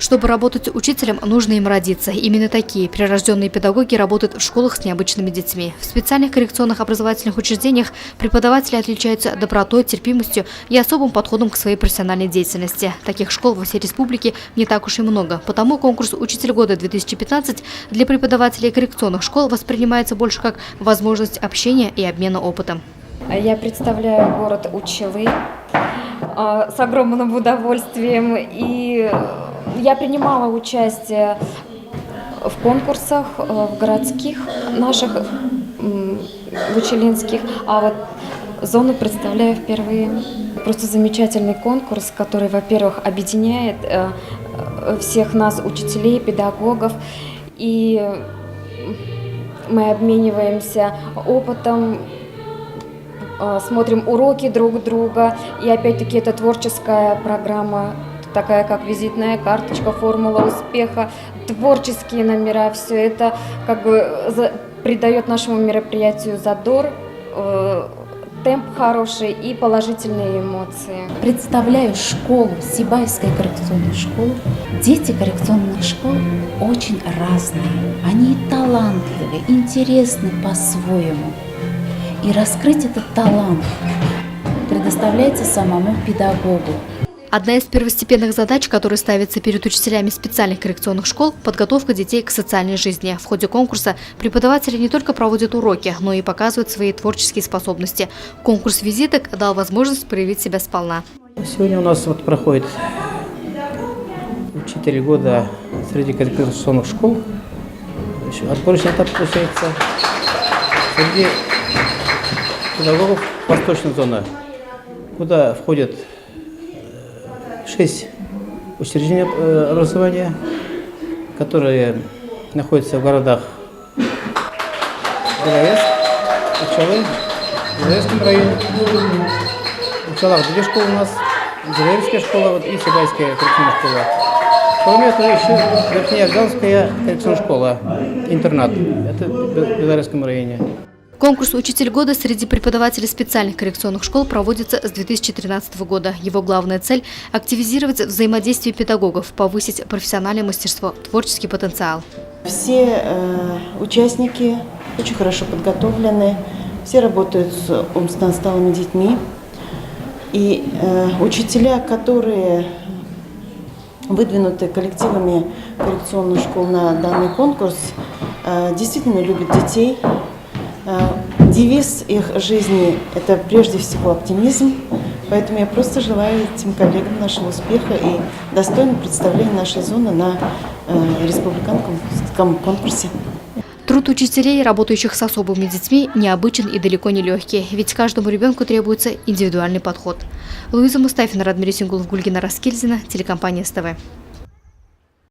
Чтобы работать учителем, нужно им родиться. Именно такие прирожденные педагоги работают в школах с необычными детьми. В специальных коррекционных образовательных учреждениях преподаватели отличаются добротой, терпимостью и особым подходом к своей профессиональной деятельности. Таких школ во всей республике не так уж и много. Потому конкурс «Учитель года-2015» для преподавателей коррекционных школ воспринимается больше как возможность общения и обмена опытом. Я представляю город Учалы с огромным удовольствием. И я принимала участие в конкурсах, в городских наших, в учелинских, а вот зону представляю впервые. Просто замечательный конкурс, который, во-первых, объединяет всех нас, учителей, педагогов, и мы обмениваемся опытом, смотрим уроки друг друга, и опять-таки это творческая программа, такая как визитная карточка, формула успеха, творческие номера, все это как бы придает нашему мероприятию задор, темп хороший и положительные эмоции. Представляю школу, Сибайской коррекционной школы. Дети коррекционных школ очень разные, они талантливые, интересны по-своему. И раскрыть этот талант предоставляется самому педагогу. Одна из первостепенных задач, которые ставятся перед учителями специальных коррекционных школ – подготовка детей к социальной жизни. В ходе конкурса преподаватели не только проводят уроки, но и показывают свои творческие способности. Конкурс визиток дал возможность проявить себя сполна. Сегодня у нас проходит «Учитель года» среди коррекционных школ. Отборочный этап получается среди педагогов восточной зоны, куда входят 6 учреждений образования, которые находятся в городах Белорецк, Учалы, в Белорецком районе. В Учалах 2 школы у нас, Белорецкая школа и Сибайская коррекционная школа. Кроме этого еще Верхнеорганская коррекционная школа, интернат, это в Белорецком районе. Конкурс «Учитель года» среди преподавателей специальных коррекционных школ проводится с 2013 года. Его главная цель – активизировать взаимодействие педагогов, повысить профессиональное мастерство, творческий потенциал. Все участники очень хорошо подготовлены, все работают с умственно отсталыми детьми. И учителя, которые выдвинуты коллективами коррекционных школ на данный конкурс, действительно любят детей. Девиз их жизни – это прежде всего оптимизм, поэтому я просто желаю этим коллегам нашего успеха и достойного представления нашей зоны на республиканском конкурсе. Труд учителей, работающих с особыми детьми, необычен и далеко не легкий, ведь каждому ребенку требуется индивидуальный подход. Луиза Мустафина, Радмир Сингулов, Гульгина Раскильзина, телекомпания СТВ.